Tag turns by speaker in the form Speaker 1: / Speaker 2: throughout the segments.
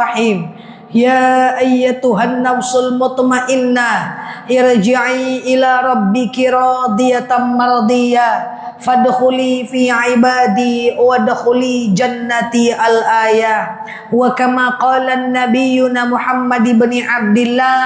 Speaker 1: Rahim. Ya ayyatuhan nafsul mutmainnah, irji'i ila rabbiki radiyatan mardiyah, fadkhuli fi ibadi wadkhuli jannati al-ayah. Wa kama qala an-nabiyyuna Muhammad ibn Abdullah,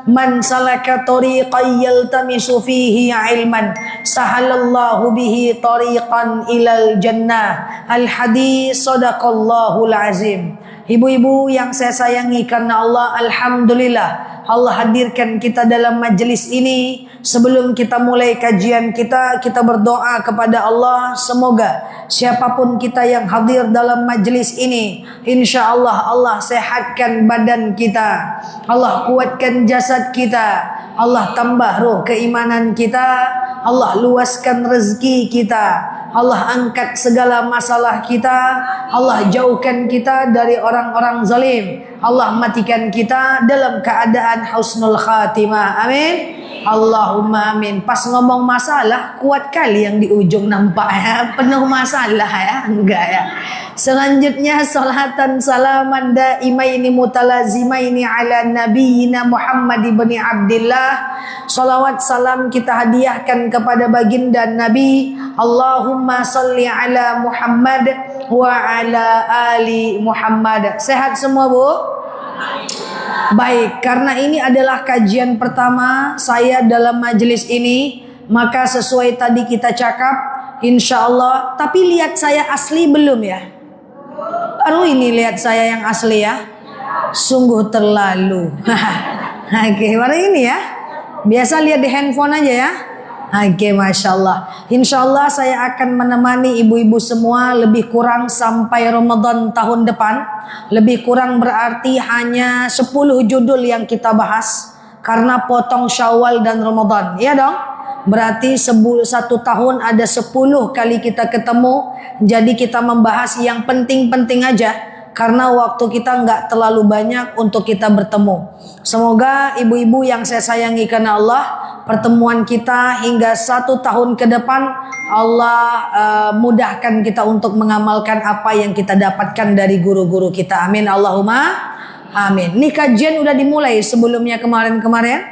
Speaker 1: man salaka tariqan yaltamisu fihi ilman sahalallahu bihi tariqan ilal jannah. Al-hadis sadaqallahul azim. Ibu-ibu yang saya sayangi karena Allah, alhamdulillah Allah hadirkan kita dalam majelis ini. Sebelum kita mulai kajian kita berdoa kepada Allah, semoga siapapun kita yang hadir dalam majelis ini, insya Allah Allah sehatkan badan kita, Allah kuatkan jasad kita, Allah tambah roh keimanan kita, Allah luaskan rezeki kita, Allah angkat segala masalah kita, Allah jauhkan kita dari orang-orang zalim, Allah matikan kita dalam keadaan husnul khatimah. Amin. Allahumma amin. Pas ngomong masalah, kuat kali yang di ujung nampak ya, penuh masalah ya, enggak ya. Selanjutnya salatan salaman daimaini mutalazimaini ala nabiyyina Muhammad ibn Abdullah. Salawat salam kita hadiahkan kepada baginda Nabi. Allahumma salli ala Muhammad wa ala ali Muhammad. Sehat semua, Bu? Baik, karena ini adalah kajian pertama saya dalam majelis ini, maka sesuai tadi kita cakap, insya Allah. Tapi lihat saya asli belum ya? Baru ini lihat saya yang asli ya? Sungguh terlalu. Oke, baru ini ya? Biasa lihat di handphone aja ya? Oke, Masya Allah. Insya Allah saya akan menemani ibu-ibu semua lebih kurang sampai Ramadan tahun depan. Lebih kurang berarti hanya 10 judul yang kita bahas, karena potong Syawal dan Ramadan. Iya dong? Berarti satu tahun ada 10 kali kita ketemu. Jadi kita membahas yang penting-penting aja, karena waktu kita nggak terlalu banyak untuk kita bertemu. Semoga ibu-ibu yang saya sayangi karena Allah, pertemuan kita hingga 1 tahun ke depan Allah mudahkan kita untuk mengamalkan apa yang kita dapatkan dari guru-guru kita. Amin Allahumma amin. Ini kajian udah dimulai sebelumnya kemarin-kemarin?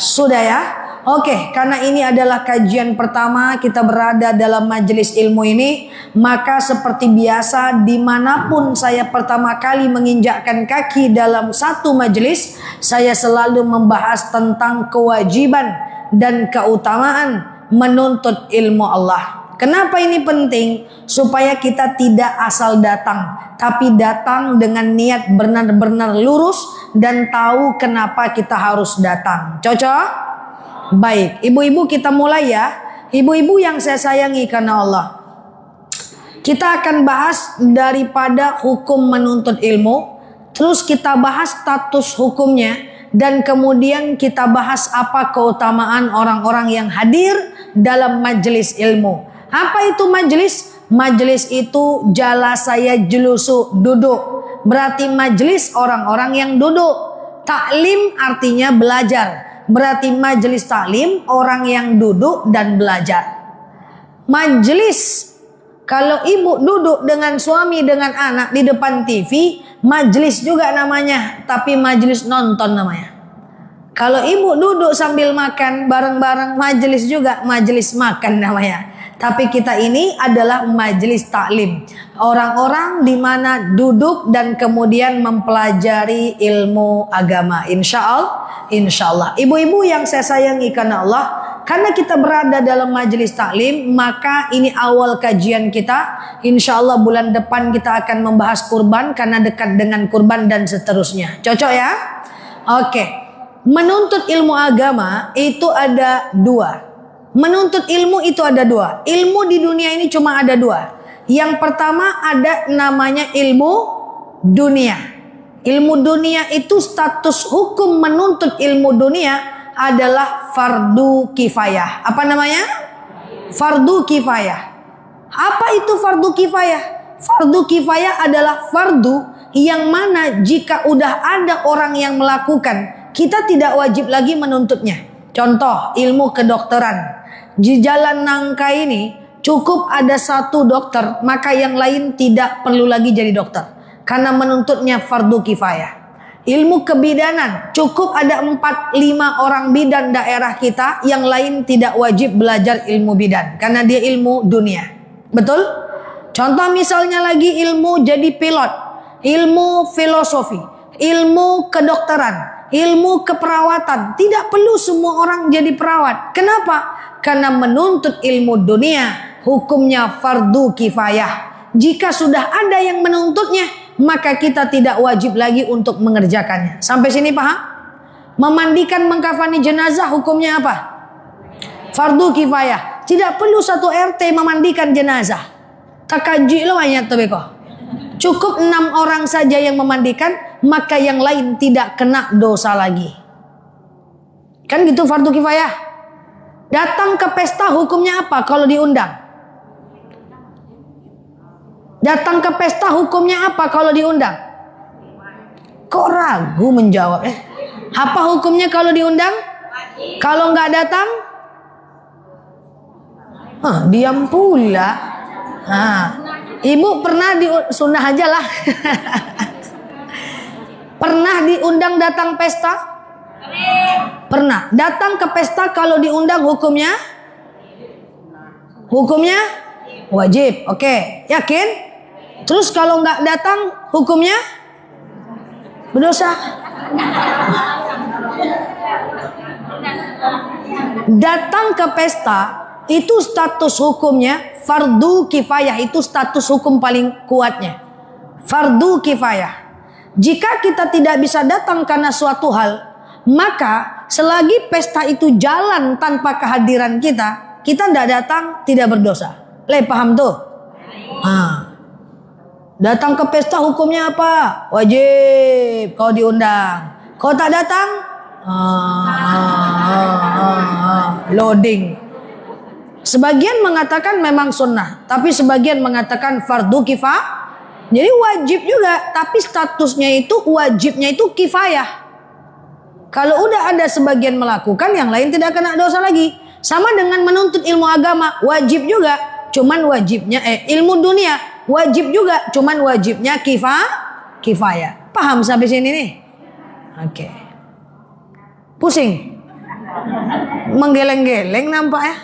Speaker 1: Sudah ya? Oke, karena ini adalah kajian pertama kita berada dalam majelis ilmu ini, maka seperti biasa dimanapun saya pertama kali menginjakkan kaki dalam satu majelis, saya selalu membahas tentang kewajiban dan keutamaan menuntut ilmu Allah. Kenapa ini penting? Supaya kita tidak asal datang, tapi datang dengan niat benar-benar lurus dan tahu kenapa kita harus datang. Cocok? Baik, ibu-ibu kita mulai ya. Ibu-ibu yang saya sayangi karena Allah, kita akan bahas daripada hukum menuntut ilmu, terus kita bahas status hukumnya, dan kemudian kita bahas apa keutamaan orang-orang yang hadir dalam majelis ilmu. Apa itu majelis? Majelis itu jala saya julusu, duduk. Berarti majelis orang-orang yang duduk. Taklim artinya belajar. Berarti majelis taklim orang yang duduk dan belajar. Majelis, kalau ibu duduk dengan suami dengan anak di depan TV, majelis juga namanya, tapi majelis nonton namanya. Kalau ibu duduk sambil makan bareng-bareng, majelis juga, majelis makan namanya. Tapi kita ini adalah majelis taklim, orang-orang di mana duduk dan kemudian mempelajari ilmu agama. Insya Allah. Ibu-ibu yang saya sayangi karena Allah, karena kita berada dalam majelis taklim, maka ini awal kajian kita. Insya Allah bulan depan kita akan membahas kurban, karena dekat dengan kurban dan seterusnya. Cocok ya? Oke. Menuntut ilmu agama itu ada dua. Menuntut ilmu itu ada dua. Ilmu di dunia ini cuma ada dua. Yang pertama ada namanya ilmu dunia. Ilmu dunia itu status hukum menuntut ilmu dunia adalah fardu kifayah. Apa namanya? Fardu kifayah. Apa itu fardu kifayah? Fardu kifayah adalah fardu yang mana jika udah ada orang yang melakukan, kita tidak wajib lagi menuntutnya. Contoh ilmu kedokteran. Di jalan nangka ini cukup ada satu dokter, maka yang lain tidak perlu lagi jadi dokter. karena menuntutnya fardu kifayah. Ilmu kebidanan cukup ada 4-5 orang bidan daerah kita, yang lain tidak wajib belajar ilmu bidan karena dia ilmu dunia. Betul? Contoh misalnya lagi ilmu jadi pilot, ilmu filosofi, ilmu kedokteran, ilmu keperawatan. Tidak perlu semua orang jadi perawat. Kenapa? Karena menuntut ilmu dunia hukumnya fardu kifayah. Jika sudah ada yang menuntutnya, maka kita tidak wajib lagi untuk mengerjakannya. Sampai sini paham? Memandikan, mengkafani jenazah hukumnya apa? Fardu kifayah. Tidak perlu satu RT memandikan jenazah. Takaji lo ayat tuh beko. Cukup 6 orang saja yang memandikan, maka yang lain tidak kena dosa lagi. Kan gitu fardu kifayah. Datang ke pesta hukumnya apa kalau diundang? Datang ke pesta hukumnya apa kalau diundang? Kok ragu menjawab? Apa hukumnya kalau diundang? Kalau nggak datang? Diam pula. Ibu pernah sunnah aja lah. Pernah diundang datang pesta? Pernah. Datang ke pesta kalau diundang hukumnya? Hukumnya wajib. Oke, yakin? Terus kalau nggak datang hukumnya berdosa. Datang ke pesta itu status hukumnya fardu kifayah, itu status hukum paling kuatnya. Fardu kifayah. Jika kita tidak bisa datang karena suatu hal, maka selagi pesta itu jalan tanpa kehadiran kita, kita tidak datang tidak berdosa. Paham tuh? Datang ke pesta hukumnya apa? Wajib kau diundang. Kau tak datang? Loading. Sebagian mengatakan memang sunnah, tapi sebagian mengatakan fardu kifayah. Jadi wajib juga, tapi statusnya itu wajibnya itu kifayah. Kalau udah ada sebagian melakukan, yang lain tidak kena dosa lagi. Sama dengan menuntut ilmu agama, wajib juga, cuman wajibnya ilmu dunia wajib juga, cuman wajibnya kifayah. Paham sampai sini nih? Oke. Pusing? Menggeleng-geleng nampak ya?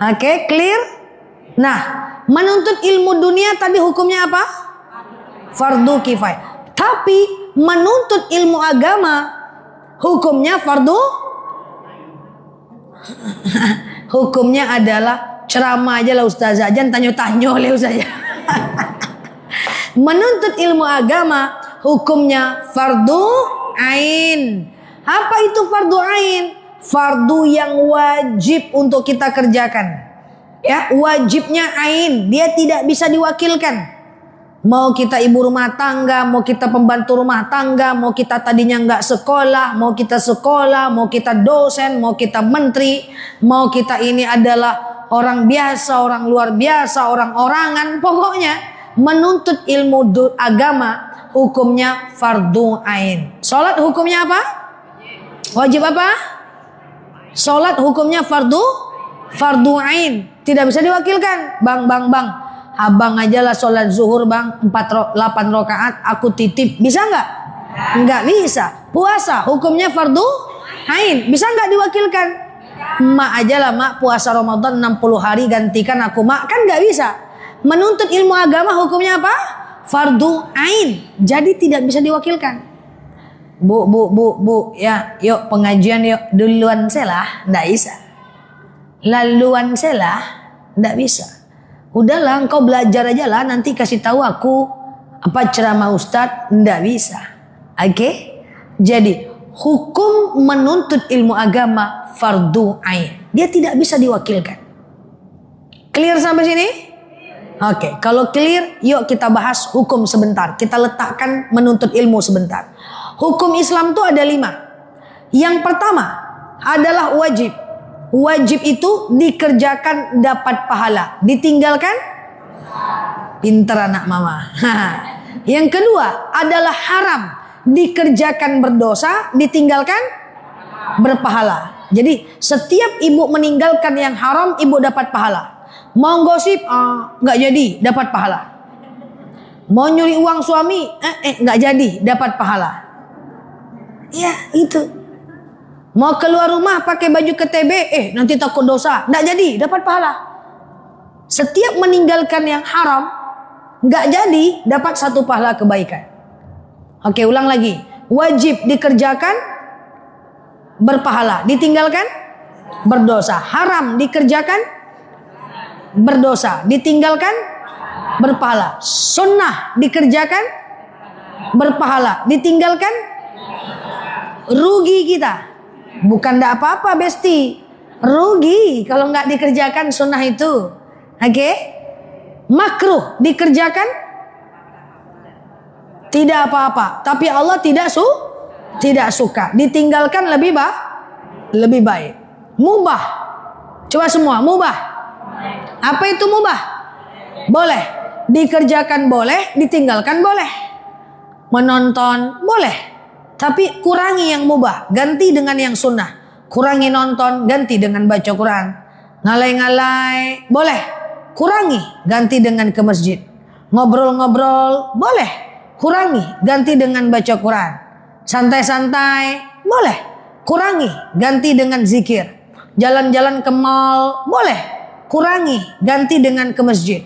Speaker 1: Oke, clear? Nah, menuntut ilmu dunia tadi hukumnya apa? Fardu kifayah. Tapi menuntut ilmu agama hukumnya fardu? Hukumnya adalah ceramah aja lah ustazah, jangan tanyo-tanyo oleh ustazah. Menuntut ilmu agama hukumnya fardu ain. Apa itu fardu ain? Fardu yang wajib untuk kita kerjakan. Ya, wajibnya ain, dia tidak bisa diwakilkan. Mau kita ibu rumah tangga, mau kita pembantu rumah tangga, mau kita tadinya nggak sekolah, mau kita sekolah, mau kita dosen, mau kita menteri, mau kita ini adalah orang biasa, orang luar biasa, orang-orangan, pokoknya menuntut ilmu agama hukumnya fardu ain. Salat hukumnya apa? Wajib apa? Salat hukumnya fardu ain. Tidak bisa diwakilkan. Bang, abang aja lah sholat zuhur bang 8 rakaat aku titip, bisa nggak? Nggak bisa. Puasa hukumnya fardu ain, bisa nggak diwakilkan? Mak aja lah mak, puasa Ramadan 60 hari gantikan aku mak, kan nggak bisa. Menuntut ilmu agama hukumnya apa? Fardu ain, jadi tidak bisa diwakilkan. Bu ya, yuk pengajian yuk, duluan selah nggak bisa, laluan selah nggak bisa. Udahlah engkau belajar aja lah, nanti kasih tahu aku apa ceramah ustadz, ndak bisa. Oke? Jadi hukum menuntut ilmu agama fardu ain, dia tidak bisa diwakilkan. Clear sampai sini? Oke, kalau clear yuk kita bahas hukum sebentar. Kita letakkan menuntut ilmu sebentar. Hukum Islam itu ada 5. Yang pertama adalah wajib. Wajib itu dikerjakan dapat pahala, ditinggalkan pinter anak mama. Yang kedua adalah haram, dikerjakan berdosa, ditinggalkan berpahala. Jadi setiap ibu meninggalkan yang haram, ibu dapat pahala. Mau gosip nggak jadi, dapat pahala. Mau nyuri uang suami, nggak jadi dapat pahala. Ya itu. Mau keluar rumah pakai baju KTB, nanti takut dosa, nggak jadi dapat pahala. Setiap meninggalkan yang haram, nggak jadi dapat satu pahala kebaikan. Oke, ulang lagi. Wajib dikerjakan berpahala, ditinggalkan berdosa. Haram dikerjakan berdosa, ditinggalkan berpahala. Sunnah dikerjakan berpahala, ditinggalkan rugi kita. Bukan ndak apa-apa besti, rugi kalau nggak dikerjakan sunnah itu. Oke? Makruh dikerjakan tidak apa-apa, tapi Allah tidak suka. Ditinggalkan lebih baik. Mubah. Coba semua, mubah. Apa itu mubah? Boleh. Dikerjakan boleh, ditinggalkan boleh. Menonton boleh. Tapi kurangi yang mubah, ganti dengan yang sunnah. Kurangi nonton, ganti dengan baca Quran. Ngalai-ngalai boleh, kurangi, ganti dengan ke masjid. Ngobrol-ngobrol boleh, kurangi, ganti dengan baca Quran. Santai-santai boleh, kurangi, ganti dengan zikir. Jalan-jalan ke mall boleh, kurangi, ganti dengan ke masjid.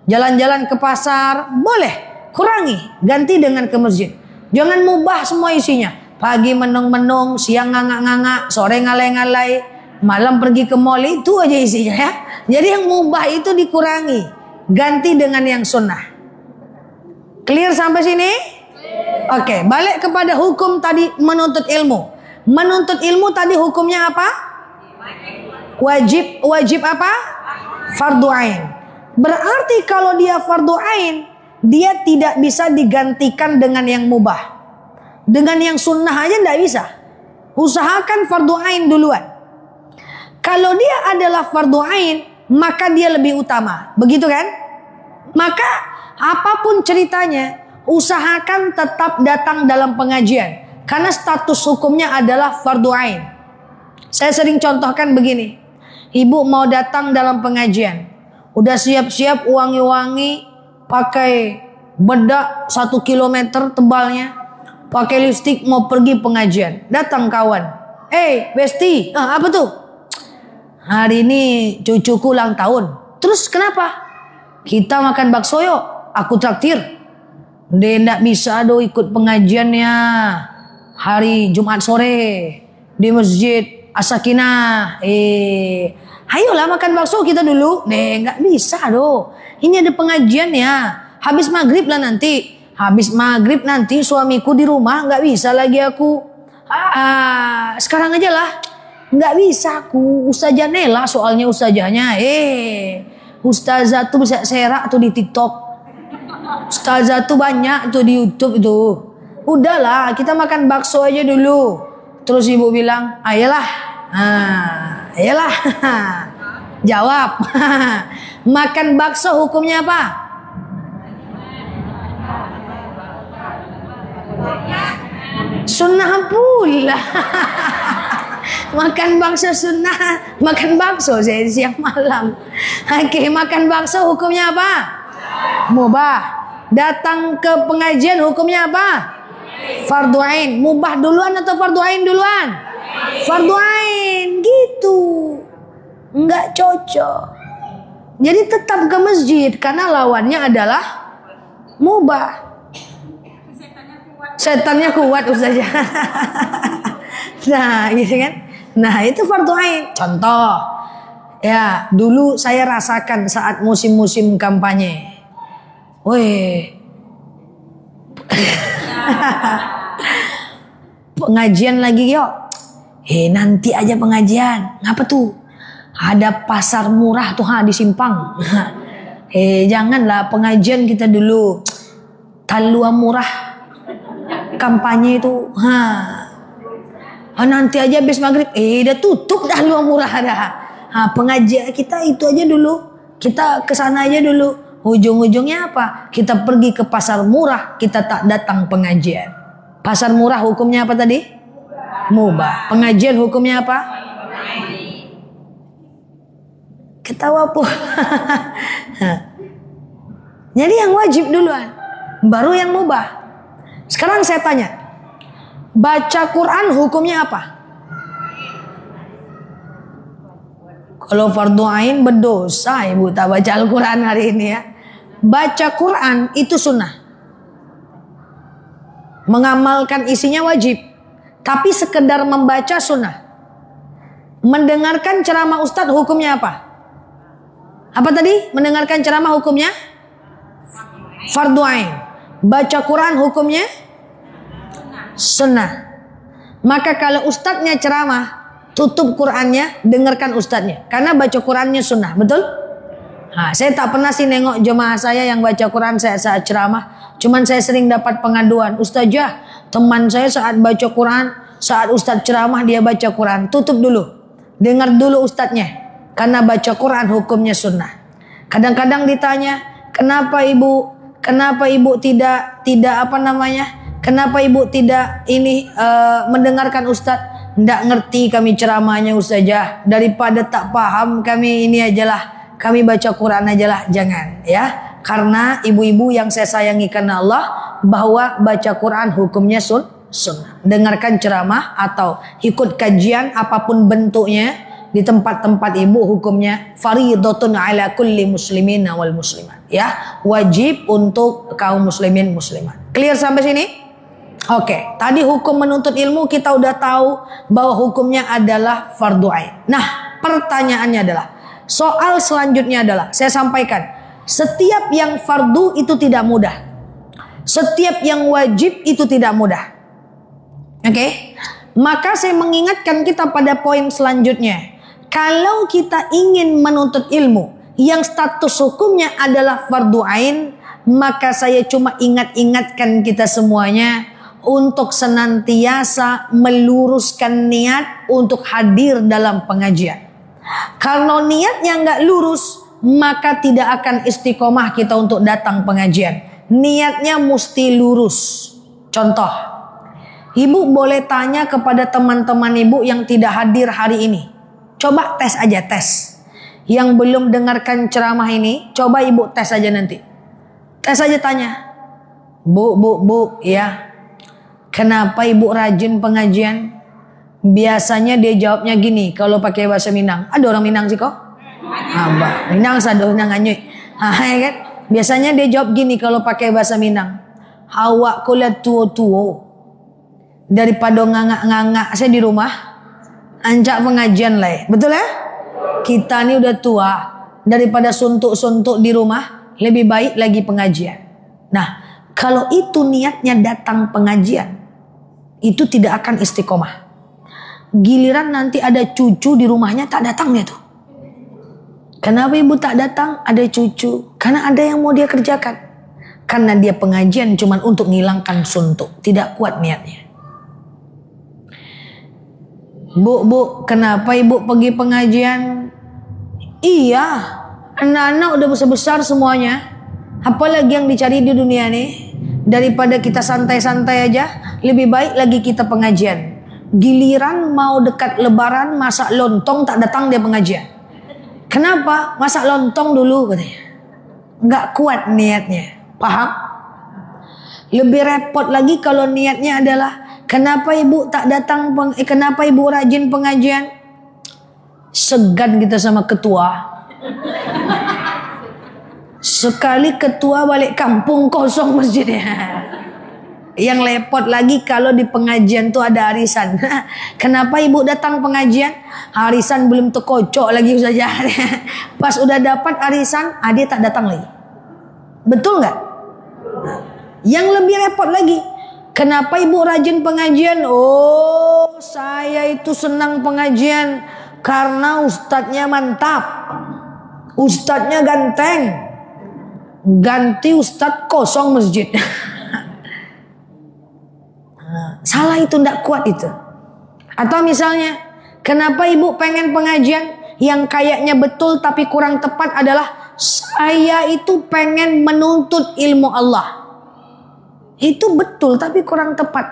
Speaker 1: Jalan-jalan ke pasar boleh, kurangi, ganti dengan ke masjid. Jangan mubah semua isinya. Pagi menung-menung, siang ngangak-ngangak, sore ngalai-ngalai, malam pergi ke mall, itu aja isinya ya. Jadi yang mubah itu dikurangi, ganti dengan yang sunnah. Clear sampai sini? Oke, balik kepada hukum tadi menuntut ilmu. Menuntut ilmu tadi hukumnya apa? Wajib apa? Fardu ain. Berarti kalau dia fardu ain, dia tidak bisa digantikan dengan yang mubah. Dengan yang sunnah aja tidak bisa. Usahakan fardu ain duluan. Kalau dia adalah fardu ain, maka dia lebih utama. Begitu kan? Maka apapun ceritanya, usahakan tetap datang dalam pengajian. Karena status hukumnya adalah fardu ain. Saya sering contohkan begini. Ibu mau datang dalam pengajian. Udah siap-siap wangi-wangi, pakai bedak 1 kilometer tebalnya, pakai lipstik mau pergi pengajian. Datang kawan, Besti, apa tuh? Hari ini cucuku ulang tahun. Terus kenapa? Kita makan bakso yuk, aku traktir. Dia ndak bisa ikut pengajiannya hari Jumat sore di masjid As-Sakinah. Ayolah makan bakso kita dulu. Nggak bisa ini ada pengajiannya. Habis maghrib lah nanti. Habis maghrib nanti suamiku di rumah, nggak bisa lagi aku. Sekarang aja lah. Nggak bisa aku. Ustazah Nela soalnya ustazahnya. Ustazah tuh bisa serak tuh di TikTok. Ustazah tuh banyak tuh di YouTube itu. Udahlah, kita makan bakso aja dulu. Terus ibu bilang, ayolah. Ayolah. Jawab. Makan bakso hukumnya apa? Sunnah pula. Makan bakso sunnah. Makan bakso saya siang malam. Oke, makan bakso hukumnya apa? Mubah. Datang ke pengajian hukumnya apa? Fardu ain. Mubah duluan atau fardu ain duluan? Fardu ain gitu. Enggak cocok. Jadi tetap ke masjid karena lawannya adalah mubah. Setannya kuat ustazah. Nah gitu kan. Nah itu fardu ain. Contoh. Ya dulu saya rasakan saat musim-musim kampanye. Pengajian lagi yuk. Nanti aja pengajian. Ngapa tuh? Ada pasar murah tuh di Simpang. Janganlah pengajian kita dulu. Talua murah. Kampanye itu. Nanti aja habis maghrib. Udah tutup dah luang murah dah. Pengajian kita itu aja dulu. Kita kesana aja dulu. Ujung-ujungnya apa? Kita pergi ke pasar murah. Kita tak datang pengajian. Pasar murah hukumnya apa tadi? Mubah. Pengajian hukumnya apa? Ketawa pula. Jadi yang wajib duluan. baru yang mubah. Sekarang saya tanya, baca Quran hukumnya apa? Kalau fardu ain berdosa ibu tak baca Al-Quran hari ini ya. Baca Quran itu sunnah. Mengamalkan isinya wajib. Tapi sekedar membaca sunnah. Mendengarkan ceramah ustadz hukumnya apa? Apa tadi? Mendengarkan ceramah hukumnya? Fardu ain. Baca Quran hukumnya? Sunnah. Maka kalau ustadznya ceramah, tutup Qurannya, dengarkan ustadznya. Karena baca Qurannya sunnah, betul? Nah, saya tak pernah sih nengok jemaah saya yang baca Quran saat ceramah. Cuman saya sering dapat pengaduan, Ustazah, teman saya saat baca Quran, saat ustadz ceramah dia baca Quran. Tutup dulu, dengar dulu ustadznya. Karena baca Quran hukumnya sunnah. Kadang-kadang ditanya, kenapa ibu tidak kenapa ibu tidak mendengarkan ustadz? Nggak ngerti kami ceramahnya Ustazah. Daripada tak paham kami ini ajalah, kami baca Quran ajalah. Jangan ya. Karena ibu-ibu yang saya sayangi karena Allah, bahwa baca Quran hukumnya sunnah. Dengarkan ceramah atau ikut kajian apapun bentuknya di tempat-tempat ibu hukumnya fardhatun ala kulli muslimin wal muslimat. Ya, wajib untuk kaum muslimin muslimat. Clear sampai sini? Oke, tadi hukum menuntut ilmu kita udah tahu bahwa hukumnya adalah fardu ain. Nah, pertanyaannya adalah, soal selanjutnya adalah, saya sampaikan, setiap yang fardu itu tidak mudah. Setiap yang wajib itu tidak mudah. Oke? Maka saya mengingatkan kita pada poin selanjutnya. Kalau kita ingin menuntut ilmu yang status hukumnya adalah fardu ain, maka saya cuma ingatkan kita semuanya untuk senantiasa meluruskan niat untuk hadir dalam pengajian. Kalau niatnya nggak lurus, maka tidak akan istiqomah kita untuk datang pengajian. Niatnya mesti lurus. Contoh, ibu boleh tanya kepada teman-teman ibu yang tidak hadir hari ini. Coba tes aja, tes. Yang belum dengarkan ceramah ini, coba ibu tes aja nanti. Tes aja tanya, Bu, ya. Kenapa ibu rajin pengajian? Biasanya dia jawabnya gini kalau pakai bahasa Minang. Ada orang Minang sih kok? Abah, Minang sado Minang anyuy. Ya kan? Biasanya dia jawab gini kalau pakai bahasa Minang. Awak kulihat tuo-tuo. Daripada ngangak-ngangak saya di rumah, anjak pengajian lah. Betul ya? Kita ini udah tua. Daripada suntuk-suntuk di rumah, lebih baik lagi pengajian. Nah, kalau itu niatnya datang pengajian, itu tidak akan istiqomah. Giliran nanti ada cucu di rumahnya tak datang dia tuh. Kenapa ibu tak datang? Ada cucu. Karena ada yang mau dia kerjakan. Karena dia pengajian cuma untuk menghilangkan suntuk. Tidak kuat niatnya. Bu, kenapa ibu pergi pengajian? Iya, anak-anak udah besar-besar semuanya. Apalagi yang dicari di dunia nih? Daripada kita santai-santai aja, lebih baik lagi kita pengajian. Giliran mau dekat lebaran, masak lontong tak datang dia pengajian. Kenapa? Masak lontong dulu katanya. Nggak kuat niatnya. Paham? Lebih repot lagi kalau niatnya adalah, kenapa ibu tak datang, kenapa ibu rajin pengajian? Segan kita sama ketua. Sekali ketua balik kampung kosong masjidnya. Yang lepot lagi kalau di pengajian tuh ada arisan. Kenapa ibu datang pengajian? Arisan belum terkocok lagi saja. Pas udah dapat arisan, dia tak datang lagi. Betul nggak? Yang lebih repot lagi, kenapa ibu rajin pengajian? Oh, saya itu senang pengajian karena ustadznya mantap, ustadznya ganteng. Ganti ustadz kosong masjid. Salah itu, ndak kuat itu. Atau misalnya, kenapa ibu pengen pengajian? Yang kayaknya betul tapi kurang tepat adalah, saya itu pengen menuntut ilmu Allah. Itu betul tapi kurang tepat.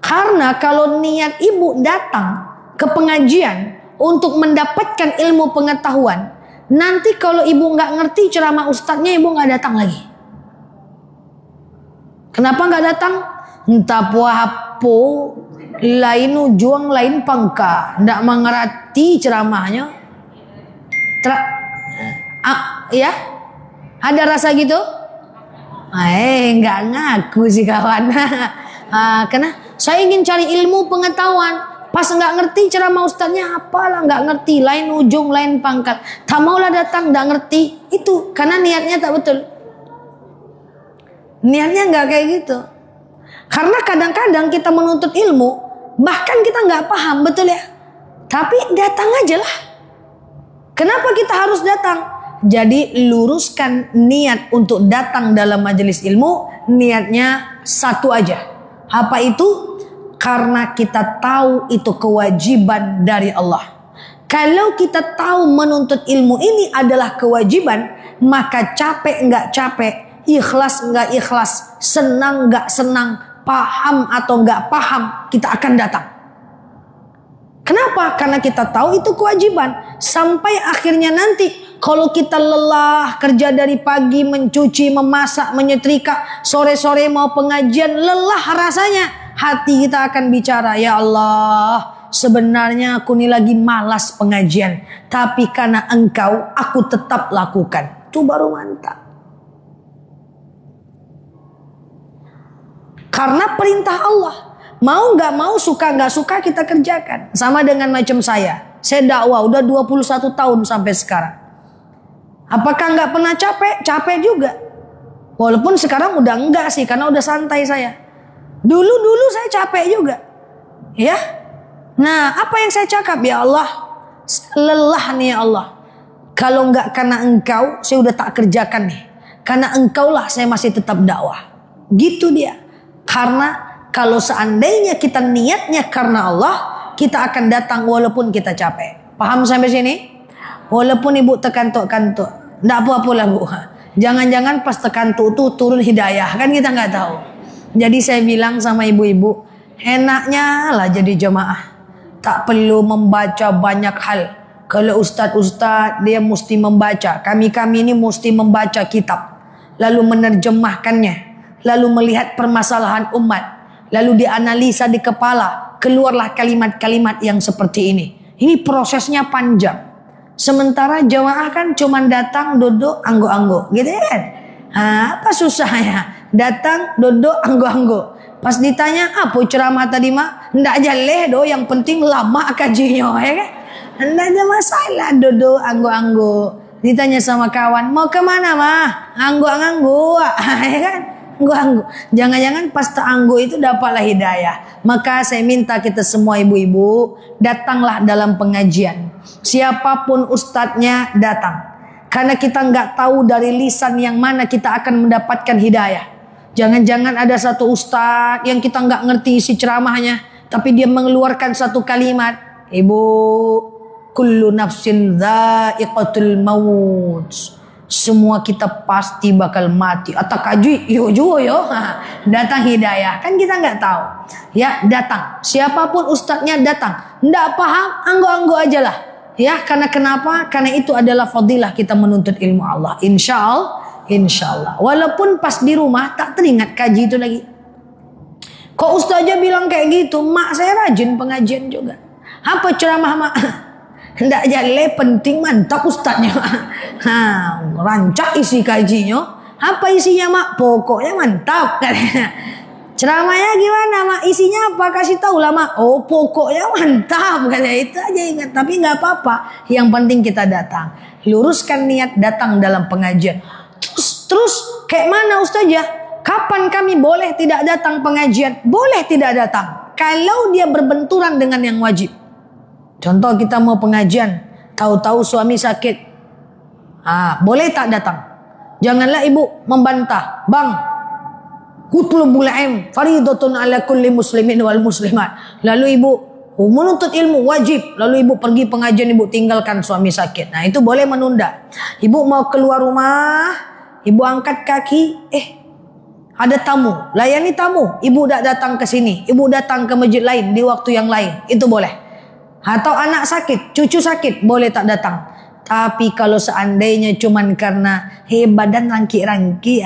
Speaker 1: Karena kalau niat ibu datang ke pengajian untuk mendapatkan ilmu pengetahuan, nanti kalau ibu nggak ngerti ceramah ustadznya, ibu nggak datang lagi. Kenapa nggak datang? Entah apa, lain ujung, lain pangka. Nggak mengerti ceramahnya. Ya? Ada rasa gitu? Nggak ngaku sih kawan. Karena saya ingin cari ilmu pengetahuan. Pas nggak ngerti ceramah ustadznya, apalah nggak ngerti, lain ujung, lain pangkal. Tak maulah datang, nggak ngerti. Itu karena niatnya tak betul. Niatnya nggak kayak gitu. Karena kadang-kadang kita menuntut ilmu, bahkan kita nggak paham, betul ya. Tapi datang aja lah. Kenapa kita harus datang? Jadi luruskan niat untuk datang dalam majelis ilmu. Niatnya satu aja. Apa itu? Karena kita tahu itu kewajiban dari Allah. Kalau kita tahu menuntut ilmu ini adalah kewajiban, maka capek nggak capek, ikhlas nggak ikhlas, senang nggak senang, paham atau nggak paham, kita akan datang. Kenapa? Karena kita tahu itu kewajiban. Sampai akhirnya nanti kalau kita lelah kerja dari pagi, mencuci, memasak, menyetrika, sore-sore mau pengajian, lelah rasanya, hati kita akan bicara, ya Allah, sebenarnya aku ini lagi malas pengajian, tapi karena Engkau aku tetap lakukan. Itu baru mantap. Karena perintah Allah. Mau gak mau, suka gak suka kita kerjakan. Sama dengan macam saya. Saya dakwah udah 21 tahun sampai sekarang. Apakah gak pernah capek? Capek juga. Walaupun sekarang udah enggak sih, karena udah santai saya. Dulu saya capek juga. Ya. Nah, apa yang saya cakap? Ya Allah, lelah nih ya Allah. Kalau gak karena Engkau, saya udah tak kerjakan nih. Karena Engkau lah saya masih tetap dakwah. Gitu dia. Karena kalau seandainya kita niatnya karena Allah, kita akan datang walaupun kita capek. Paham sampai sini? Walaupun ibu tekantuk-kantuk, enggak apa-apalah bu. Jangan-jangan pas tekantuk tuh turun hidayah, kan kita nggak tahu. Jadi saya bilang sama ibu-ibu, enaknya lah jadi jemaah. Tak perlu membaca banyak hal. Kalau ustadz-ustadz dia mesti membaca. Kami-kami ini mesti membaca kitab. Lalu menerjemahkannya. Lalu melihat permasalahan umat. Lalu dianalisa di kepala, keluarlah kalimat-kalimat yang seperti ini. Ini prosesnya panjang. Sementara jamaah kan cuma datang, duduk, anggo-anggo, gitu kan? Apa susahnya? Datang, duduk, anggo-anggo. Pas ditanya, apa ceramah tadi mak? Ndak jaleh do, yang penting lama kajinya, ya kan? Ndak ada masalah, duduk, anggo-anggo. Ditanya sama kawan, mau kemana mah? Anggo-anggo, ya kan? Anggo-anggo. Jangan-jangan pas teranggo itu dapatlah hidayah. Maka saya minta kita semua ibu-ibu, datanglah dalam pengajian. Siapapun ustadznya datang. Karena kita nggak tahu dari lisan yang mana kita akan mendapatkan hidayah. Jangan-jangan ada satu ustadz yang kita nggak ngerti isi ceramahnya, tapi dia mengeluarkan satu kalimat, ibu, kullu nafsin dha'iqatul maut. Semua kita pasti bakal mati. Atau kaji, yo datang hidayah. Kan kita nggak tahu. Ya, datang. Siapapun ustadznya datang. Nggak paham, anggo-anggo aja lah. Ya, karena kenapa? Karena itu adalah fadilah kita menuntut ilmu Allah. Insya Allah. Walaupun pas di rumah tak teringat kaji itu lagi. Kok ustaznya bilang kayak gitu? Mak saya rajin pengajian juga. Apa ceramah mak? Hendak jale penting mantap ustadznya. Rancak isi kajinya. Apa isinya mak? Pokoknya mantap. Ceramahnya gimana mak? Isinya apa? Kasih tahu lah mak. Oh pokoknya mantap. Itu aja ingat. Tapi nggak apa-apa. Yang penting kita datang. Luruskan niat datang dalam pengajian. Terus kayak mana ustazah? Kapan kami boleh tidak datang pengajian? Boleh tidak datang. Kalau dia berbenturan dengan yang wajib. Contoh kita mau pengajian, tahu-tahu suami sakit. Boleh tak datang? Janganlah ibu membantah. Bang, kutlubul ilm faridatun ala kulli muslimin wal muslimat. Lalu ibu menuntut ilmu wajib. Lalu ibu pergi pengajian, ibu tinggalkan suami sakit. Nah itu boleh menunda. Ibu mau keluar rumah, ibu angkat kaki, ada tamu, layani tamu. Ibu tidak datang ke sini, ibu datang ke masjid lain di waktu yang lain. Itu boleh. Atau anak sakit, cucu sakit, boleh tak datang. Tapi kalau seandainya cuman karena badan rangki-rangki,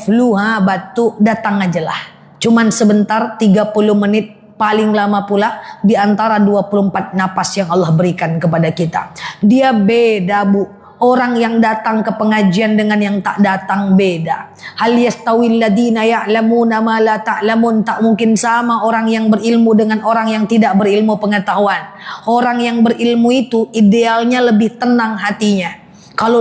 Speaker 1: flu, batuk, datang aja lah. Cuman sebentar, 30 menit paling lama pula di antara 24 napas yang Allah berikan kepada kita. Dia beda, Bu. Orang yang datang ke pengajian dengan yang tak datang beda. Hal yastawil ladina ya'lamuna ma la ta'lamun. Tak mungkin sama orang yang berilmu dengan orang yang tidak berilmu pengetahuan. Orang yang berilmu itu idealnya lebih tenang hatinya. Kalau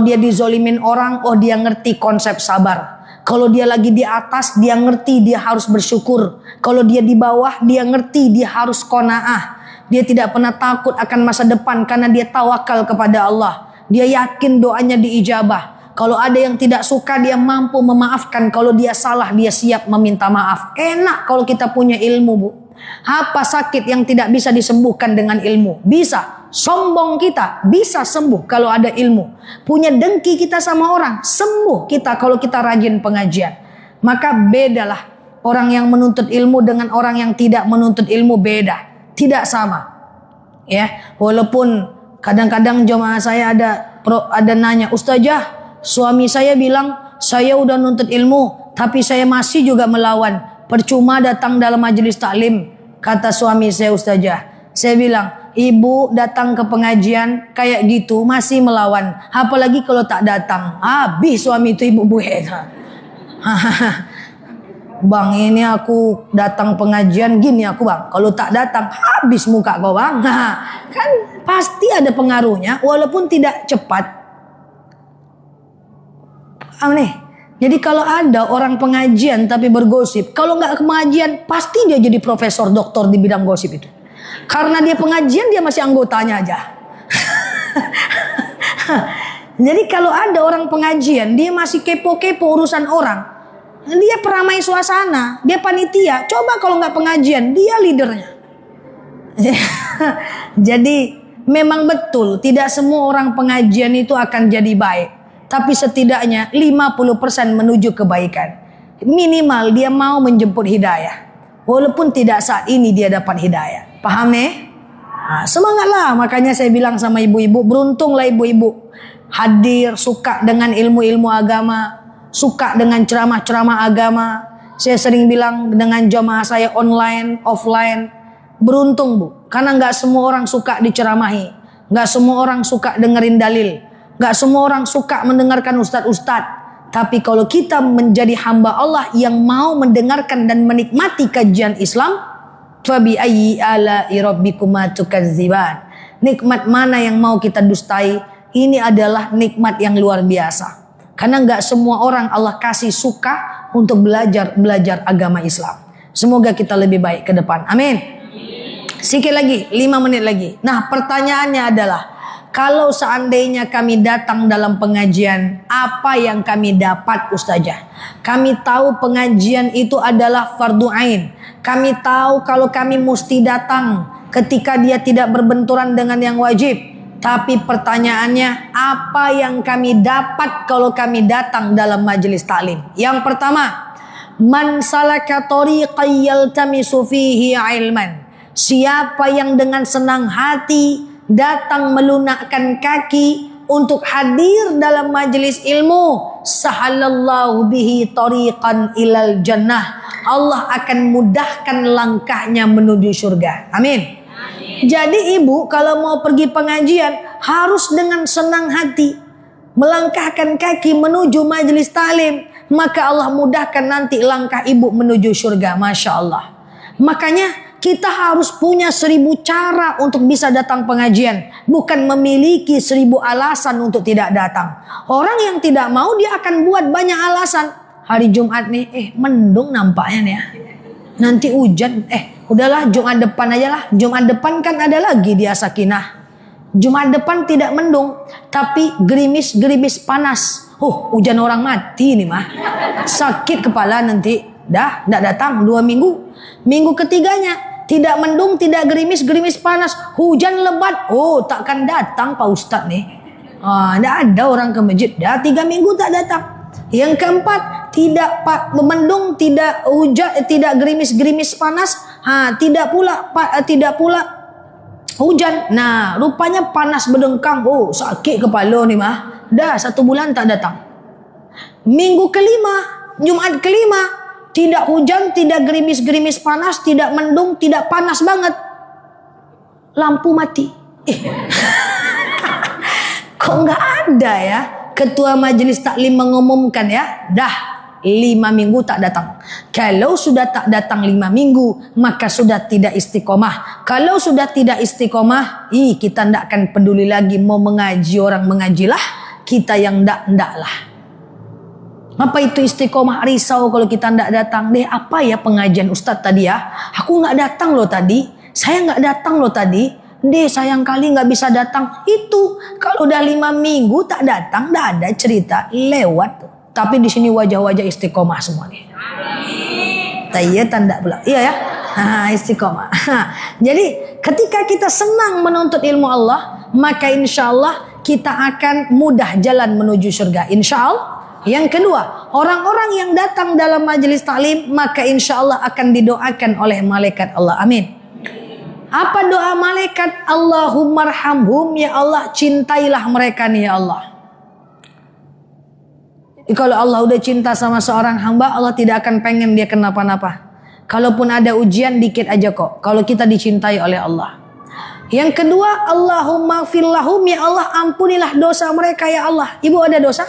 Speaker 1: dia dizolimin orang, oh dia ngerti konsep sabar. Kalau dia lagi di atas, dia ngerti dia harus bersyukur. Kalau dia di bawah, dia ngerti dia harus qanaah. Dia tidak pernah takut akan masa depan karena dia tawakal kepada Allah. Dia yakin doanya diijabah. Kalau ada yang tidak suka, dia mampu memaafkan. Kalau dia salah, dia siap meminta maaf. Enak kalau kita punya ilmu, Bu. Apa sakit yang tidak bisa disembuhkan dengan ilmu? Bisa. Sombong kita bisa sembuh kalau ada ilmu. Punya dengki kita sama orang, sembuh kita kalau kita rajin pengajian. Maka bedalah orang yang menuntut ilmu dengan orang yang tidak menuntut ilmu, beda. Tidak sama, ya. Walaupun kadang-kadang jemaah saya ada nanya, Ustazah, suami saya bilang saya udah nuntut ilmu, tapi saya masih juga melawan. Percuma datang dalam majelis taklim, kata suami saya, Ustazah. Saya bilang, ibu datang ke pengajian kayak gitu masih melawan, apalagi kalau tak datang. Habis suami itu ibu buhet. Bang, ini aku datang pengajian gini aku, Bang. Kalau tak datang habis muka kau, Bang. Kan pasti ada pengaruhnya walaupun tidak cepat. Paham nih? Jadi kalau ada orang pengajian tapi bergosip, kalau nggak ke pengajian pasti dia jadi profesor doktor di bidang gosip itu. Karena dia pengajian, dia masih anggotanya aja. Jadi kalau ada orang pengajian, dia masih kepo-kepo urusan orang. Dia peramai suasana, dia panitia. Coba kalau nggak pengajian, dia leadernya. Jadi memang betul tidak semua orang pengajian itu akan jadi baik. Tapi setidaknya 50% menuju kebaikan. Minimal dia mau menjemput hidayah. Walaupun tidak saat ini dia dapat hidayah. Paham nih? Nah, semangatlah. Makanya saya bilang sama ibu-ibu, beruntunglah ibu-ibu hadir, suka dengan ilmu-ilmu agama, suka dengan ceramah-ceramah agama. Saya sering bilang dengan jamaah saya online, offline, beruntung, Bu. Karena nggak semua orang suka diceramahi, nggak semua orang suka dengerin dalil, nggak semua orang suka mendengarkan ustadz-ustadz. Tapi kalau kita menjadi hamba Allah yang mau mendengarkan dan menikmati kajian Islam, fabi ayyi ala'i rabbikuma tukadziban. Nikmat mana yang mau kita dustai? Ini adalah nikmat yang luar biasa. Karena nggak semua orang Allah kasih suka untuk belajar agama Islam. Semoga kita lebih baik ke depan. Amin. Sikit lagi, 5 menit lagi. Nah, pertanyaannya adalah, kalau seandainya kami datang dalam pengajian, apa yang kami dapat, Ustazah? Kami tahu pengajian itu adalah fardu ain. Kami tahu kalau kami mesti datang ketika dia tidak berbenturan dengan yang wajib. Tapi pertanyaannya, apa yang kami dapat kalau kami datang dalam majelis taklim? Yang pertama, man salaka tariqan yaltamisu fihi ilman. Siapa yang dengan senang hati datang melunakkan kaki untuk hadir dalam majelis ilmu, sahalallahu bihi tariqan ilal jannah. Allah akan mudahkan langkahnya menuju surga. Amin. Jadi ibu kalau mau pergi pengajian harus dengan senang hati melangkahkan kaki menuju majelis taklim, maka Allah mudahkan nanti langkah ibu menuju surga. Masya Allah. Makanya kita harus punya 1000 cara untuk bisa datang pengajian, bukan memiliki 1000 alasan untuk tidak datang. Orang yang tidak mau dia akan buat banyak alasan. Hari Jumat nih, mendung nampaknya nih ya. Nanti hujan, udahlah Jumat depan aja lah. Jumat depan kan ada lagi dia Sakinah. Jumat depan tidak mendung, tapi gerimis-gerimis panas. Hujan orang mati nih mah. Sakit kepala nanti. Dah, tidak datang 2 minggu. Minggu ketiganya, tidak mendung, tidak gerimis-gerimis panas. Hujan lebat. Takkan datang Pak Ustadz nih. Tidak ada orang ke masjid. Dah 3 minggu tak datang. Yang keempat, tidak mendung, tidak hujan, tidak gerimis-gerimis panas, tidak pula hujan. Nah, rupanya panas berdengkang. Sakit kepala nih mah. Dah 1 bulan tak datang. Minggu kelima, Jumat kelima, tidak hujan, tidak gerimis-gerimis panas, tidak mendung, tidak panas banget. Lampu mati. Kok nggak ada ya? Ketua majelis taklim mengumumkan ya, dah 5 minggu tak datang. Kalau sudah tak datang 5 minggu, maka sudah tidak istiqomah. Kalau sudah tidak istiqomah, kita tidak akan peduli lagi mau mengaji, orang mengajilah, kita yang ndak lah. Apa itu istiqomah? Risau kalau kita ndak datang. Deh, apa ya pengajian Ustadz tadi ya? Aku nggak datang loh tadi. Saya nggak datang loh tadi. Deh, sayang kali nggak bisa datang. Itu kalau udah 5 minggu tak datang, ndak ada cerita, lewat. Tapi di sini wajah-wajah istiqomah semua nih. Iya tanda pula. Iya ya. Istiqomah. Jadi ketika kita senang menuntut ilmu Allah, maka insya Allah kita akan mudah jalan menuju surga. Insya Allah. Yang kedua, orang-orang yang datang dalam majelis taklim, maka insya Allah akan didoakan oleh malaikat Allah. Amin. Apa doa malaikat? Allahumma arhamhum, ya Allah, cintailah mereka nih ya Allah. Kalau Allah udah cinta sama seorang hamba, Allah tidak akan pengen dia kenapa-napa. Kalaupun ada ujian dikit aja kok, kalau kita dicintai oleh Allah. Yang kedua, Allahumma firlahum, ya Allah, ampunilah dosa mereka ya Allah. Ibu ada dosa?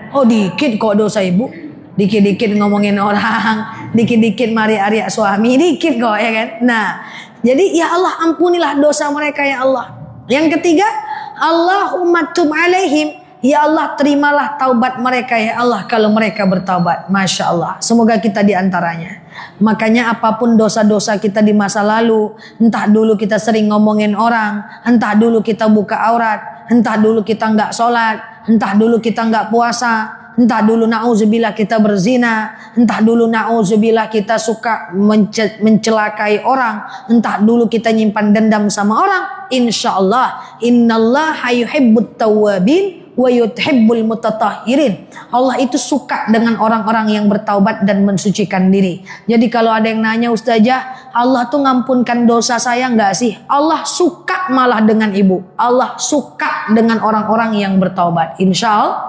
Speaker 1: Oh dikit kok dosa ibu. Dikit-dikit ngomongin orang, dikit-dikit mari-ari suami, dikit kok ya kan. Nah, jadi ya Allah ampunilah dosa mereka ya Allah. Yang ketiga, Allahumma tub alaihim, ya Allah terimalah taubat mereka ya Allah kalau mereka bertaubat. Masya Allah, semoga kita diantaranya. Makanya apapun dosa-dosa kita di masa lalu, entah dulu kita sering ngomongin orang, entah dulu kita buka aurat, entah dulu kita nggak sholat, entah dulu kita nggak puasa, entah dulu na'udzubillah kita berzina, entah dulu na'udzubillah kita suka mencelakai orang, entah dulu kita nyimpan dendam sama orang. Insya Allah, innallaha yuhibbut tawwabin wa yuhibbul mutatahhirin. Allah itu suka dengan orang-orang yang bertaubat dan mensucikan diri. Jadi kalau ada yang nanya, Ustazah, Allah tuh ngampunkan dosa saya enggak sih? Allah suka malah dengan ibu. Allah suka dengan orang-orang yang bertaubat. Insya Allah.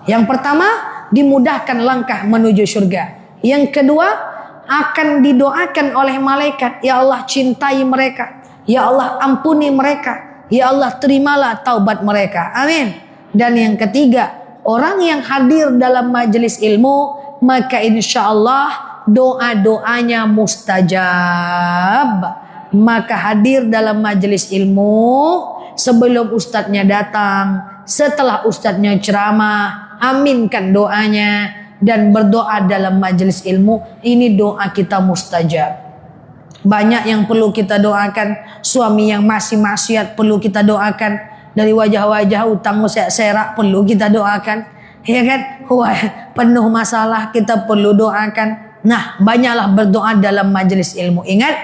Speaker 1: Yang pertama, dimudahkan langkah menuju surga. Yang kedua, akan didoakan oleh malaikat, ya Allah cintai mereka, ya Allah ampuni mereka, ya Allah terimalah taubat mereka. Amin. Dan yang ketiga, orang yang hadir dalam majelis ilmu, maka insya Allah doa-doanya mustajab. Maka hadir dalam majelis ilmu sebelum ustadznya datang, setelah ustadznya ceramah, aminkan doanya dan berdoa dalam majelis ilmu. Ini doa kita mustajab. Banyak yang perlu kita doakan. Suami yang masih maksiat perlu kita doakan. Dari wajah-wajah utang serak perlu kita doakan, ya kan? Wah, penuh masalah kita perlu doakan. Nah, banyaklah berdoa dalam majelis ilmu. Ingat,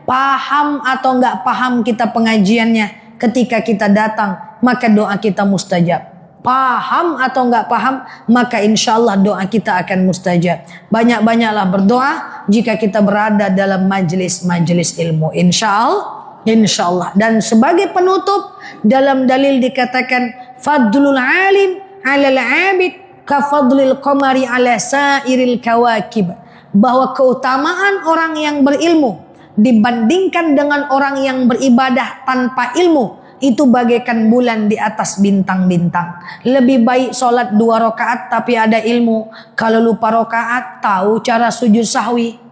Speaker 1: paham atau enggak paham kita pengajiannya, ketika kita datang maka doa kita mustajab. Paham atau enggak paham, maka insya Allah doa kita akan mustajab. Banyak-banyaklah berdoa jika kita berada dalam majelis-majelis ilmu. Insya Allah. Dan sebagai penutup, dalam dalil dikatakan fadlul alim 'alal 'abid ka fadlil qamari 'ala sairil kawakib, bahwa keutamaan orang yang berilmu dibandingkan dengan orang yang beribadah tanpa ilmu itu bagaikan bulan di atas bintang-bintang. Lebih baik sholat 2 rakaat tapi ada ilmu. Kalau lupa rakaat, tahu cara sujud sahwi.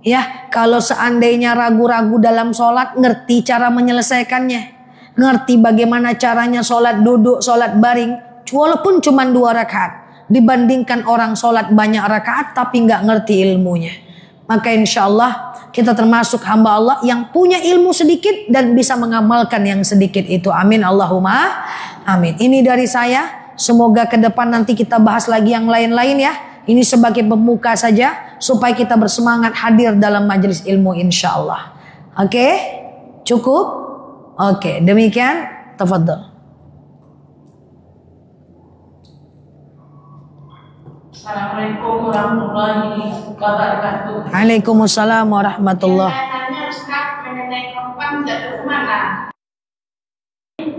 Speaker 1: Ya, kalau seandainya ragu-ragu dalam sholat, ngerti cara menyelesaikannya, ngerti bagaimana caranya sholat duduk, sholat baring, walaupun cuma 2 rakaat, dibandingkan orang sholat banyak rakaat tapi nggak ngerti ilmunya. Maka insya Allah kita termasuk hamba Allah yang punya ilmu sedikit dan bisa mengamalkan yang sedikit itu. Amin Allahumma amin. Ini dari saya. Semoga ke depan nanti kita bahas lagi yang lain-lain ya. Ini sebagai pembuka saja supaya kita bersemangat hadir dalam majelis ilmu insya Allah. Oke? Cukup? Oke, demikian. Tafadhol.
Speaker 2: Assalamualaikum warahmatullahi wabarakatuh.
Speaker 1: Waalaikumsalam warahmatullahi.
Speaker 2: Saya tanya Ustaz mengenai korban jatuh kemana?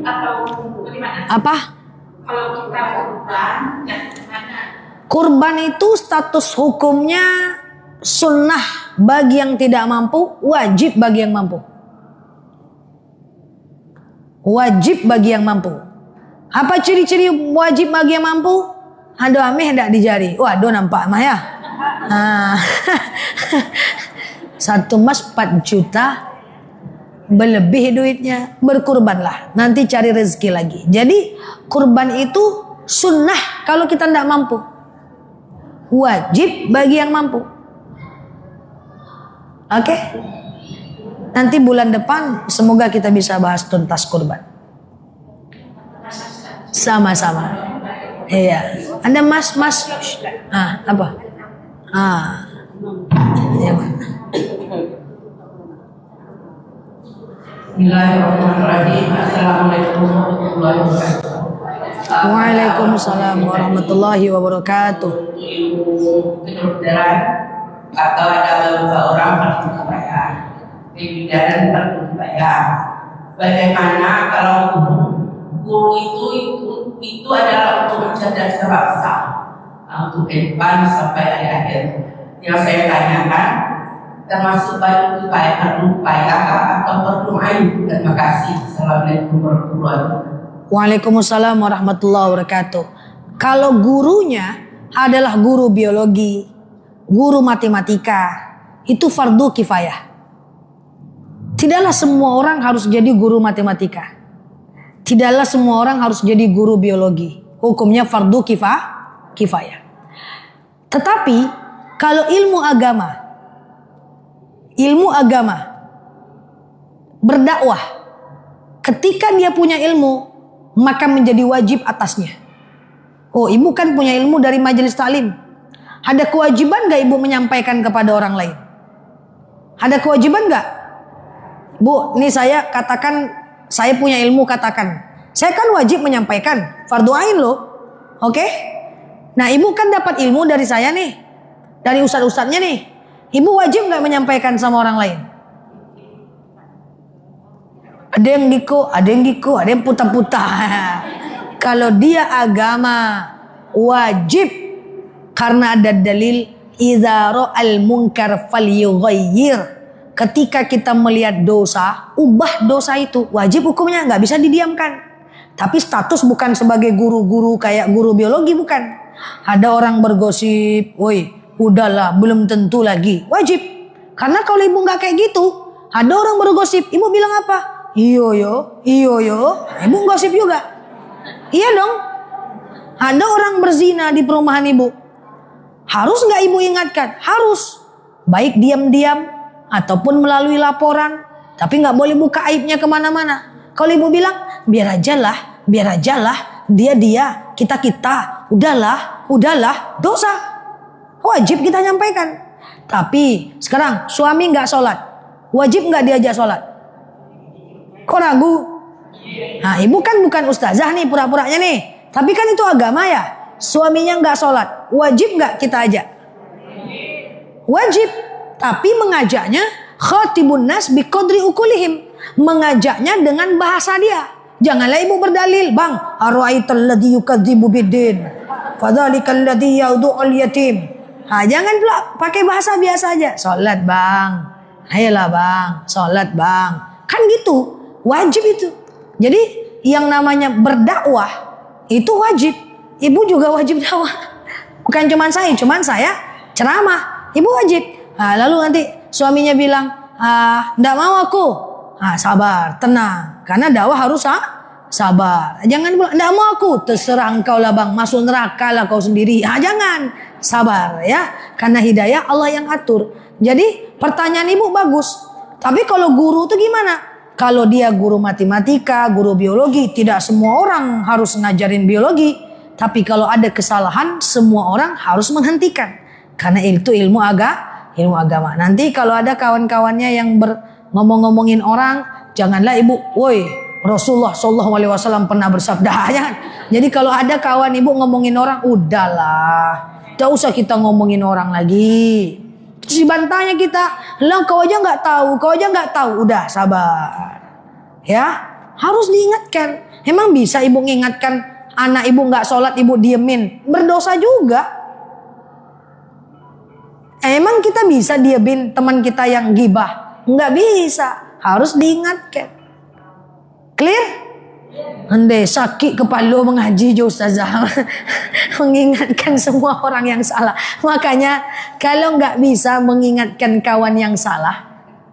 Speaker 2: Atau bagaimana?
Speaker 1: Apa?
Speaker 2: Kalau kita korban jatuh kemana?
Speaker 1: Kurban itu status hukumnya sunnah bagi yang tidak mampu, wajib bagi yang mampu. Wajib bagi yang mampu. Apa ciri-ciri wajib bagi yang mampu? Aduh ameh hendak di jari. Waduh nampak mah ya. Satu emas 4 juta berlebih duitnya, berkurbanlah. Nanti cari rezeki lagi. Jadi kurban itu sunnah kalau kita tidak mampu. Wajib bagi yang mampu. Oke? Nanti bulan depan semoga kita bisa bahas tuntas kurban. Sama-sama. Iya. Anda mas. Apa? Ya,
Speaker 2: Bismillahirrahmanirrahim. Assalamualaikum warahmatullahi wabarakatuh.
Speaker 1: Waalaikumsalam warahmatullahi wabarakatuh.
Speaker 2: Ilmu kedokteran atau ada beberapa orang berkebaya, kebidanan berkebaya. Bagaimana kalau guru itu adalah untuk mencerdaskan bangsa, untuk depan sampai akhir. Yang saya tanyakan termasuk berupaya atau berdoa. Terima kasih. Assalamualaikum warahmatullahi wabarakatuh.
Speaker 1: Waalaikumsalam warahmatullahi wabarakatuh. Kalau gurunya adalah guru biologi, guru matematika, itu fardu kifayah. Tidaklah semua orang harus jadi guru matematika. Tidaklah semua orang harus jadi guru biologi. Hukumnya fardu kifayah. Tetapi kalau ilmu agama berdakwah, ketika dia punya ilmu maka menjadi wajib atasnya. Oh, ibu kan punya ilmu dari majelis taklim. Ada kewajiban gak ibu menyampaikan kepada orang lain? Ada kewajiban gak? Bu, ini saya katakan, saya punya ilmu katakan. Saya kan wajib menyampaikan. Fardu ain loh. Oke? Nah, ibu kan dapat ilmu dari saya nih. Dari ustadz-ustadznya nih. Ibu wajib gak menyampaikan sama orang lain? Ada yang diko, ada yang putar-putar. Kalau dia agama, wajib. Karena ada dalil idza ra'al munkar falyughayyir. Ketika kita melihat dosa, ubah dosa itu. Wajib hukumnya, nggak bisa didiamkan. Tapi status bukan sebagai guru-guru kayak guru biologi, bukan. Ada orang bergosip, woi, udahlah, belum tentu lagi. Wajib. Karena kalau ibu nggak kayak gitu, ada orang bergosip, ibu bilang apa? Iyo yo, ibu gosip juga. Iya dong. Ada orang berzina di perumahan ibu. Harus nggak ibu ingatkan? Harus. Baik diam-diam ataupun melalui laporan. Tapi nggak boleh buka aibnya kemana-mana. Kalau ibu bilang, biar aja lah, dia, kita, udahlah, dosa. Wajib kita nyampaikan. Tapi sekarang suami nggak sholat, wajib nggak diajak sholat? Kok ragu? Nah, ibu kan bukan ustazah nih pura-puranya nih. Tapi kan itu agama ya. Suaminya nggak sholat, wajib nggak kita ajak? Wajib. Tapi mengajaknya khatibun nas biqadri ukulihim. Mengajaknya dengan bahasa dia. Janganlah ibu berdalil, bang. Ara'aital ladzi yukadzibu biddin. Fadzalikal ladzi yaudu'ul yatim. Nah, jangan pula pakai bahasa biasa aja. Sholat bang. Ayolah bang, sholat bang. Kan gitu. Wajib itu. Jadi yang namanya berdakwah itu wajib. Ibu juga wajib dakwah. Bukan cuman saya ceramah. Ibu wajib. Nah, lalu nanti suaminya bilang, nggak mau aku. Sabar, tenang. Karena dakwah harus sabar. Jangan bilang, nggak mau aku. Terserah engkau lah bang. Masuk neraka lah kau sendiri. Jangan. Sabar ya. Karena hidayah Allah yang atur. Jadi pertanyaan ibu bagus. Tapi kalau guru itu gimana? Kalau dia guru matematika, guru biologi, tidak semua orang harus ngajarin biologi. Tapi kalau ada kesalahan, semua orang harus menghentikan. Karena itu ilmu agama. Nanti kalau ada kawan-kawannya yang ngomong-ngomongin orang, janganlah ibu, woi, Rasulullah SAW pernah bersabda. Jangan. Jadi kalau ada kawan ibu ngomongin orang, udahlah, tidak usah kita ngomongin orang lagi. Terus dibantahnya kita, lah kau aja nggak tahu, udah sabar, ya harus diingatkan. Emang bisa ibu mengingatkan anak ibu nggak sholat ibu diemin, berdosa juga. Emang kita bisa diamin teman kita yang gibah? Nggak bisa, harus diingatkan. Clear? Andai sakit kepala mengaji je ustazah. Mengingatkan semua orang yang salah. Makanya kalau nggak bisa mengingatkan kawan yang salah,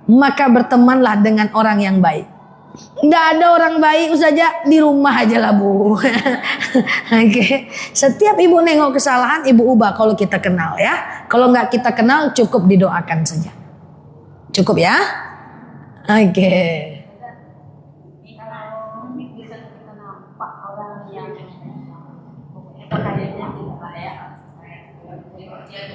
Speaker 1: maka bertemanlah dengan orang yang baik. Nggak ada orang baik ustazah, di rumah aja lah bu. Oke. Setiap ibu nengok kesalahan, ibu ubah kalau kita kenal ya. Kalau nggak kita kenal, cukup didoakan saja. Cukup ya. Oke.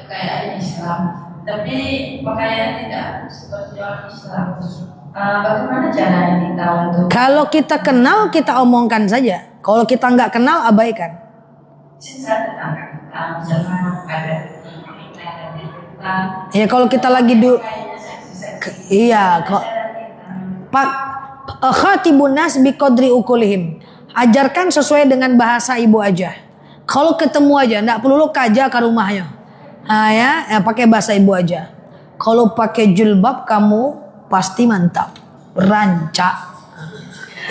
Speaker 2: Kayak Islam, tapi pakaian tidak seperti orang Islam. Bagaimana caranya kita untuk? Kalau kita kenal, kita omongkan saja. Kalau kita nggak kenal, abaikan. Ya kalau kita lagi iya kok. Pak khatibun nas biqadri ukulihim. Ajarkan sesuai dengan bahasa ibu aja. Kalau ketemu aja, nggak perlu lo kaja ke rumahnya. Ya pakai bahasa ibu aja. Kalau pakai jilbab kamu pasti mantap, rancak.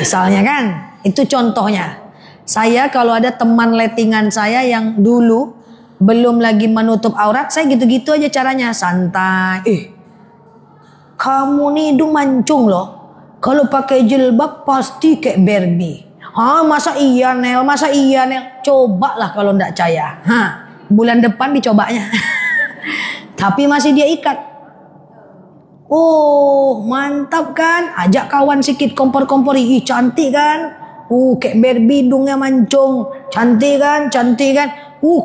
Speaker 2: Misalnya kan, itu contohnya. Saya kalau ada teman lettingan saya yang dulu belum lagi menutup aurat, saya gitu-gitu aja caranya, santai. Kamu nih hidung mancung loh. Kalau pakai jilbab pasti kayak Barbie. Masa iya Nel? Cobalah kalau ndak percaya. Bulan depan dicobanya. Tapi masih dia ikat. Oh mantap kan. Ajak kawan sikit kompor-kompor. Ih cantik kan. Kayak Barbie hidungnya mancung. Cantik kan.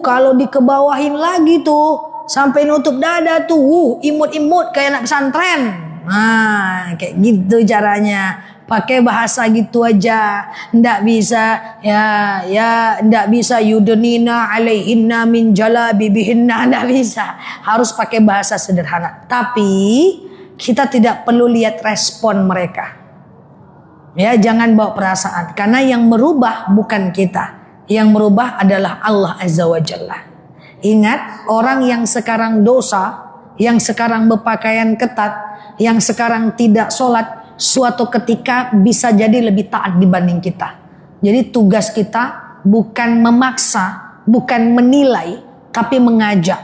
Speaker 2: Kalau dikebawahin lagi tuh sampai nutup dada tuh. Imut-imut kayak anak pesantren. Kayak gitu caranya. Pakai bahasa gitu aja. Ndak bisa ndak bisa yudnina alaihinna min jalabibihinna, ndak bisa. Harus pakai bahasa sederhana. Tapi kita tidak perlu lihat respon mereka. Ya, jangan bawa perasaan, karena yang merubah bukan kita. Yang merubah adalah Allah Azza wa Jalla. Ingat, orang yang sekarang dosa, yang sekarang berpakaian ketat, yang sekarang tidak sholat, suatu ketika bisa jadi lebih taat dibanding kita. Jadi tugas kita bukan memaksa, bukan menilai, tapi mengajak.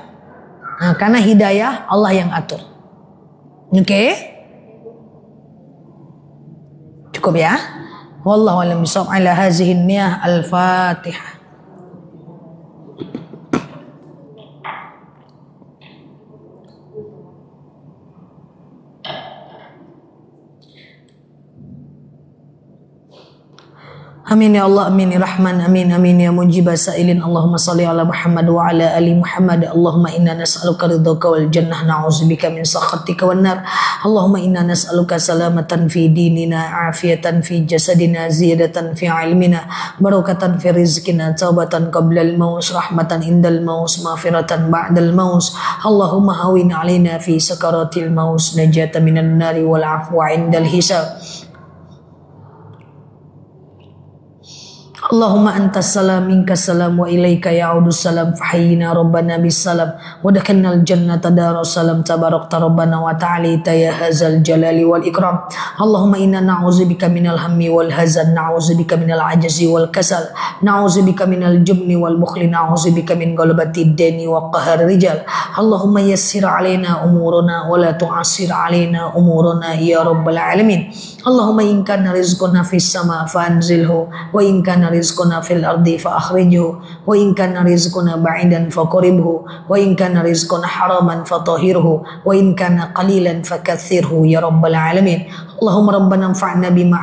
Speaker 2: Karena hidayah Allah yang atur. Oke? Cukup ya? Wallahu a'lam bishawab. Ala hazihi niyah al-Fatihah. Amin ya Allah, amin ya Rahman, amin amin ya mujibah sa'ilin. Allahumma salli ala Muhammad wa ala ali Muhammad. Allahumma inna nas'aluka ridhaka wal jannah, na'udzubika min sakhatika wan nar. Allahumma inna nas'aluka salamatan fi dinina, afiatan fi jasadina, ziyadatan fi ilmina, barakatan fi rizqina, taubatan qabla al-maut, rahmatan indal maut, maghfiratan ba'dal maut. Allahumma hawin alaina fi sakaratil maut, najatan minan nari wal afwa indal hisab. Allahumma antas salam minkas salam wa ilaika ya'udus salam fahayyina rabbana bis salam wa dakhalnal jannata daras salam tabarakta rabbana wa ta'alita ya hazal jalali wal ikram. Allahumma inna na'udzubika minal hammi wal hazan, na'udzubika minal ajzi wal kasal, na'udzubika minal jubni wal bukhli, na'udzubika min ghalabati dani wa qahar rijal. Allahumma yassir alaina umurana wa la tu'assir alaina umurana ya rabbal alamin. Allahumma in kana rizquna fis sama fa anzilhu wa in kana rizquna fil ardi fa akhrijhu wa in kana rizquna ba'idan fa qaribhu wa in kana rizquna haraman fa tahhirhu wa in kana qalilan fa kaththirhu ya rabbal alamin. Allahumma rabbana anfa'na bima